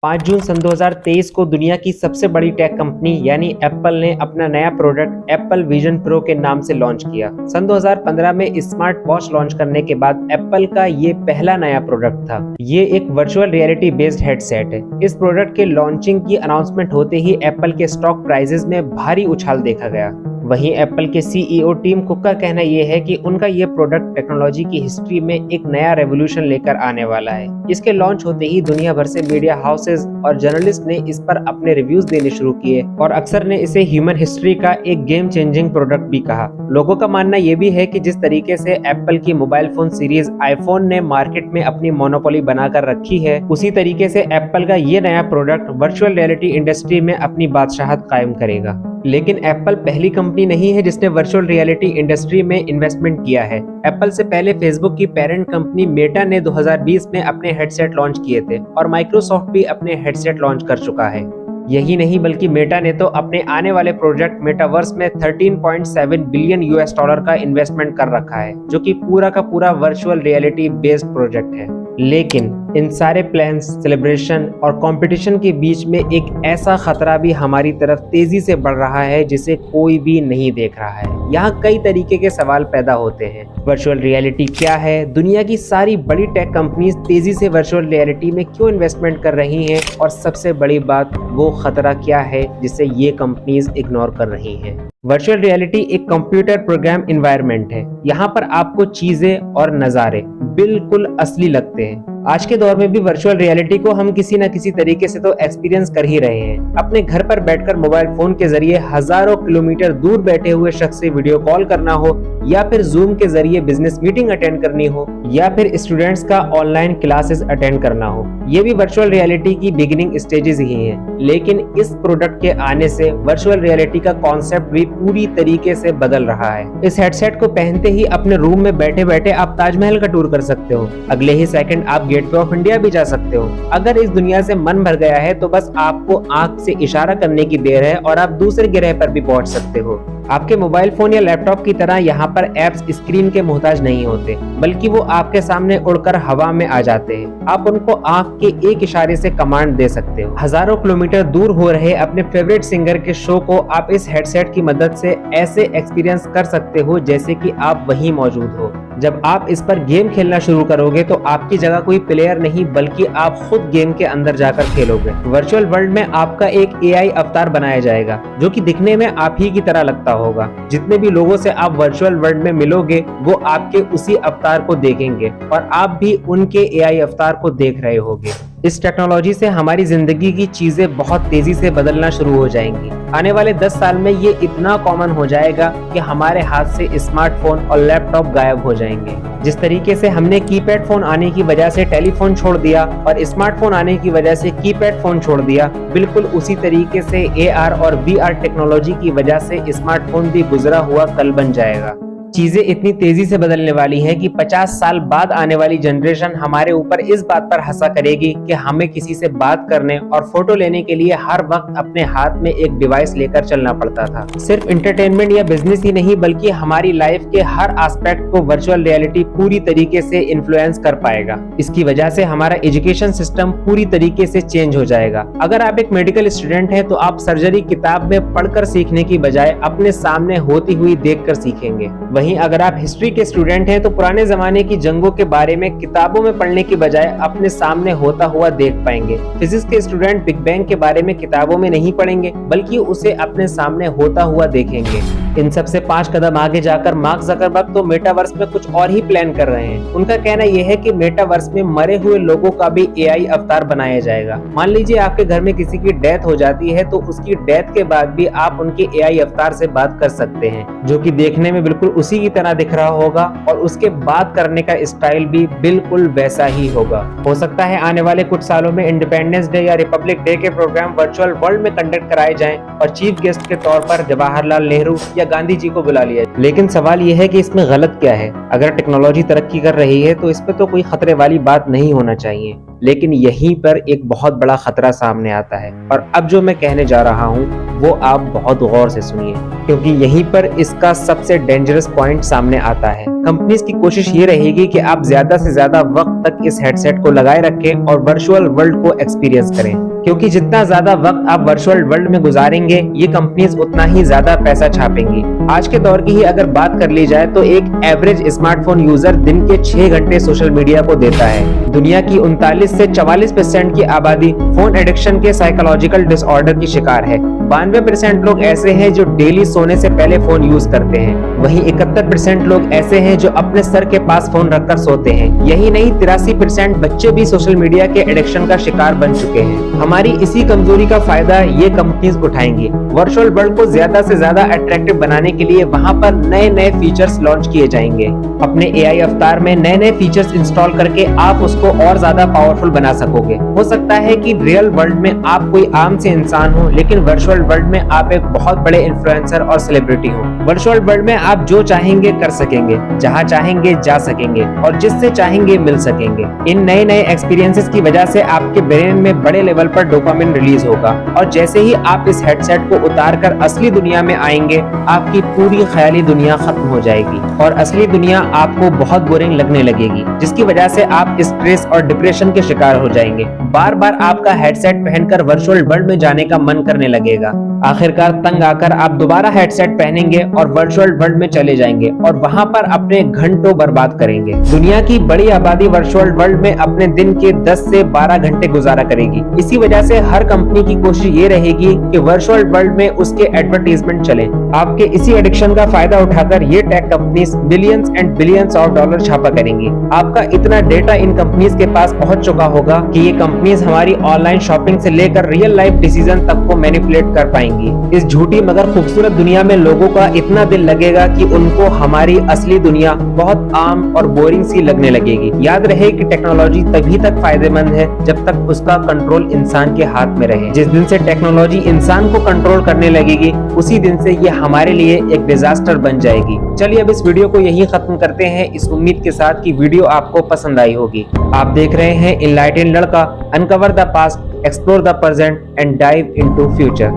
5 जून सन 2023 को दुनिया की सबसे बड़ी टेक कंपनी यानी एप्पल ने अपना नया प्रोडक्ट एप्पल विजन प्रो के नाम से लॉन्च किया। सन 2015 में स्मार्ट वॉच लॉन्च करने के बाद एप्पल का ये पहला नया प्रोडक्ट था। ये एक वर्चुअल रियलिटी बेस्ड हेडसेट है। इस प्रोडक्ट के लॉन्चिंग की अनाउंसमेंट होते ही एप्पल के स्टॉक प्राइसेस में भारी उछाल देखा गया। वहीं एप्पल के सीईओ टिम कुक का कहना यह है कि उनका ये प्रोडक्ट टेक्नोलॉजी की हिस्ट्री में एक नया रेवोल्यूशन लेकर आने वाला है। इसके लॉन्च होते ही दुनिया भर से मीडिया हाउसेस और जर्नलिस्ट ने इस पर अपने रिव्यूज देने शुरू किए और अक्सर ने इसे ह्यूमन हिस्ट्री का एक गेम चेंजिंग प्रोडक्ट भी कहा। लोगों का मानना यह भी है कि जिस तरीके से एप्पल की मोबाइल फोन सीरीज आईफोन ने मार्केट में अपनी मोनोपोली बनाकर रखी है, उसी तरीके से एप्पल का ये नया प्रोडक्ट वर्चुअल रियलिटी इंडस्ट्री में अपनी बादशाहत कायम करेगा। लेकिन एप्पल पहली कंपनी नहीं है जिसने वर्चुअल रियलिटी इंडस्ट्री में इन्वेस्टमेंट किया है। एप्पल से पहले फेसबुक की पेरेंट कंपनी मेटा ने 2020 में अपने हेडसेट लॉन्च किए थे और माइक्रोसॉफ्ट भी अपने हेडसेट लॉन्च कर चुका है। यही नहीं बल्कि मेटा ने तो अपने आने वाले प्रोजेक्ट मेटावर्स में 13.7 बिलियन यूएस डॉलर का इन्वेस्टमेंट कर रखा है, जो कि पूरा का पूरा वर्चुअल रियलिटी बेस्ड प्रोजेक्ट है। लेकिन इन सारे प्लान्स, सेलिब्रेशन और कंपटीशन के बीच में एक ऐसा खतरा भी हमारी तरफ तेजी से बढ़ रहा है जिसे कोई भी नहीं देख रहा है। यहाँ कई तरीके के सवाल पैदा होते हैं। वर्चुअल रियलिटी क्या है? दुनिया की सारी बड़ी टेक कंपनीज तेजी से वर्चुअल रियलिटी में क्यों इन्वेस्टमेंट कर रही हैं? और सबसे बड़ी बात, वो खतरा क्या है जिसे ये कंपनीज इग्नोर कर रही हैं? वर्चुअल रियलिटी एक कंप्यूटर प्रोग्राम एनवायरनमेंट है। यहाँ पर आपको चीजें और नज़ारे बिल्कुल असली लगते हैं। आज के दौर में भी वर्चुअल रियलिटी को हम किसी न किसी तरीके से तो एक्सपीरियंस कर ही रहे हैं। अपने घर पर बैठकर मोबाइल फोन के जरिए हजारों किलोमीटर दूर बैठे हुए शख्स से वीडियो कॉल करना हो, या फिर जूम के जरिए बिजनेस मीटिंग अटेंड करनी हो, या फिर स्टूडेंट्स का ऑनलाइन क्लासेस अटेंड करना हो, ये भी वर्चुअल रियलिटी की बिगिनिंग स्टेजेस ही हैं। लेकिन इस प्रोडक्ट के आने से वर्चुअल रियलिटी का कॉन्सेप्ट भी पूरी तरीके से बदल रहा है। इस हेडसेट को पहनते ही अपने रूम में बैठे बैठे आप ताजमहल का टूर कर सकते हो। अगले ही सेकंड आप गेटवे ऑफ इंडिया भी जा सकते हो। अगर इस दुनिया से मन भर गया है तो बस आपको आंख से इशारा करने की देर है और आप दूसरे ग्रह पर भी पहुंच सकते हो। आपके मोबाइल फोन या लैपटॉप की तरह यहाँ पर एप्स स्क्रीन के मोहताज नहीं होते, बल्कि वो आपके सामने उड़कर हवा में आ जाते हैं। आप उनको आंख के एक इशारे से कमांड दे सकते हो। हजारों किलोमीटर दूर हो रहे अपने फेवरेट सिंगर के शो को आप इस हेडसेट की मदद से ऐसे एक्सपीरियंस कर सकते हो जैसे कि आप वहीं मौजूद हो। जब आप इस पर गेम खेलना शुरू करोगे तो आपकी जगह कोई प्लेयर नहीं, बल्कि आप खुद गेम के अंदर जाकर खेलोगे। वर्चुअल वर्ल्ड में आपका एक एआई अवतार बनाया जाएगा जो कि दिखने में आप ही की तरह लगता होगा। जितने भी लोगों से आप वर्चुअल वर्ल्ड में मिलोगे वो आपके उसी अवतार को देखेंगे और आप भी उनके एआई अवतार को देख रहे होगे। इस टेक्नोलॉजी से हमारी जिंदगी की चीजें बहुत तेजी से बदलना शुरू हो जाएंगी। आने वाले 10 साल में ये इतना कॉमन हो जाएगा कि हमारे हाथ से स्मार्टफोन और लैपटॉप गायब हो जाएंगे। जिस तरीके से हमने कीपैड फोन आने की वजह से टेलीफोन छोड़ दिया और स्मार्टफोन आने की वजह से कीपैड फोन छोड़ दिया, बिल्कुल उसी तरीके से एआर और वीआर टेक्नोलॉजी की वजह से स्मार्टफोन भी गुजरा हुआ कल बन जाएगा। चीजें इतनी तेजी से बदलने वाली हैं कि 50 साल बाद आने वाली जनरेशन हमारे ऊपर इस बात पर हंसा करेगी कि हमें किसी से बात करने और फोटो लेने के लिए हर वक्त अपने हाथ में एक डिवाइस लेकर चलना पड़ता था। सिर्फ एंटरटेनमेंट या बिजनेस ही नहीं, बल्कि हमारी लाइफ के हर एस्पेक्ट को वर्चुअल रियलिटी पूरी तरीके से इन्फ्लुएंस कर पाएगा। इसकी वजह से हमारा एजुकेशन सिस्टम पूरी तरीके से चेंज हो जाएगा। अगर आप एक मेडिकल स्टूडेंट हैं तो आप सर्जरी किताब में पढ़कर सीखने की बजाय अपने सामने होती हुई देखकर सीखेंगे। वहीं अगर आप हिस्ट्री के स्टूडेंट हैं तो पुराने जमाने की जंगों के बारे में किताबों में पढ़ने की बजाय अपने सामने होता हुआ देख पाएंगे। फिजिक्स के स्टूडेंट बिग बैंग के बारे में किताबों में नहीं पढ़ेंगे, बल्कि उसे अपने सामने होता हुआ देखेंगे। इन सब से 5 कदम आगे जाकर मार्क ज़करबर्ग तो मेटावर्स में कुछ और ही प्लान कर रहे हैं। उनका कहना यह है कि मेटावर्स में मरे हुए लोगों का भी एआई अवतार बनाया जाएगा। मान लीजिए आपके घर में किसी की डेथ हो जाती है तो उसकी डेथ के बाद भी आप उनके एआई अवतार से बात कर सकते हैं, जो कि देखने में बिल्कुल उसी की तरह दिख रहा होगा और उसके बात करने का स्टाइल भी बिल्कुल वैसा ही होगा। हो सकता है आने वाले कुछ सालों में इंडिपेंडेंस डे या रिपब्लिक डे के प्रोग्राम वर्चुअल वर्ल्ड में कंडक्ट कराए जाएं और चीफ गेस्ट के तौर पर जवाहरलाल नेहरू या गांधी जी को बुला लिया। लेकिन सवाल यह है कि इसमें गलत क्या है? अगर टेक्नोलॉजी तरक्की कर रही है तो इस पे तो कोई खतरे वाली बात नहीं होना चाहिए। लेकिन यहीं पर एक बहुत बड़ा खतरा सामने आता है और अब जो मैं कहने जा रहा हूँ वो आप बहुत गौर से सुनिए, क्योंकि यहीं पर इसका सबसे डेंजरस पॉइंट सामने आता है। कंपनीज की कोशिश ये रहेगी कि आप ज्यादा से ज्यादा वक्त तक इस हेडसेट को लगाए रखें और वर्चुअल वर्ल्ड को एक्सपीरियंस करें, क्योंकि जितना ज्यादा वक्त आप वर्चुअल वर्ल्ड में गुजारेंगे ये कंपनीज उतना ही ज्यादा पैसा छापेंगी। आज के दौर की ही अगर बात कर ली जाए तो एक एवरेज स्मार्टफोन यूजर दिन के 6 घंटे सोशल मीडिया को देता है। दुनिया की 39 से 44% की आबादी फोन एडिक्शन के साइकोलॉजिकल डिसऑर्डर की शिकार है। 92% लोग ऐसे हैं जो डेली सोने से पहले फोन यूज करते हैं। वहीं 71% लोग ऐसे हैं जो अपने सर के पास फोन रखकर सोते हैं। यही नहीं, 83% बच्चे भी सोशल मीडिया के एडिक्शन का शिकार बन चुके हैं। हमारी इसी कमजोरी का फायदा ये कंपनीज उठाएंगी। वर्चुअल वर्ल्ड को ज्यादा से ज्यादा अट्रैक्टिव बनाने के लिए वहां पर नए नए फीचर्स लॉन्च किए जाएंगे। अपने AI अवतार में नए नए फीचर्स इंस्टॉल करके आप उसको और ज्यादा पावरफुल बना सकोगे। हो सकता है कि रियल वर्ल्ड में आप कोई आम से इंसान हो, लेकिन वर्चुअल वर्ल्ड में आप एक बहुत बड़े इन्फ्लुएंसर और सेलिब्रिटी हो। वर्चुअल वर्ल्ड में आप जो चाहेंगे कर सकेंगे, जहां चाहेंगे जा सकेंगे और जिससे चाहेंगे मिल सकेंगे। इन नए नए एक्सपीरियंसेस की वजह से आपके ब्रेन में बड़े लेवल पर डोपामिन रिलीज होगा और जैसे ही आप इस हेडसेट को उतार कर असली दुनिया में आएंगे, आपकी पूरी ख्याली दुनिया खत्म हो जाएगी और असली दुनिया आपको बहुत बोरिंग लगने लगेगी, जिसकी वजह से आप स्ट्रेस और डिप्रेशन के शिकार हो जाएंगे। बार बार आपका हेडसेट पहनकर वर्चुअल वर्ल्ड में जाने का मन करने लगेगा। आखिरकार तंग आकर आप दोबारा हेडसेट पहनेंगे और वर्चुअल वर्ल्ड में चले जाएंगे और वहां पर अपने घंटों बर्बाद करेंगे। दुनिया की बड़ी आबादी वर्चुअल वर्ल्ड में अपने दिन के 10 से 12 घंटे गुजारा करेगी। इसी वजह से हर कंपनी की कोशिश ये रहेगी कि वर्चुअल वर्ल्ड में उसके एडवर्टाइजमेंट चले। आपके इसी एडिक्शन का फायदा उठाकर ये tech companies billions and billions of dollar छापा करेंगी। आपका इतना डेटा इन कंपनीज के पास पहुंच चुका होगा कि ये कंपनीज हमारी ऑनलाइन शॉपिंग से लेकर रियल लाइफ डिसीजन तक को मैनिपुलेट कर पाएंगी। इस झूठी मगर खूबसूरत दुनिया में लोगों का इतना दिल लगेगा कि उनको हमारी असली दुनिया बहुत आम और बोरिंग सी लगने लगेगी। याद रहे कि टेक्नोलॉजी तभी तक फायदेमंद है जब तक उसका कंट्रोल इंसान के हाथ में रहे। जिस दिन से टेक्नोलॉजी इंसान को कंट्रोल करने लगेगी, उसी दिन से ये हमारे लिए एक डिजास्टर बन जाएगी। चलिए अब इस वीडियो को यहीं खत्म करते हैं, इस उम्मीद के साथ कि वीडियो आपको पसंद आई होगी। आप देख रहे हैं इनलाइटेंड लड़का, uncover the past, explore the present and dive into future.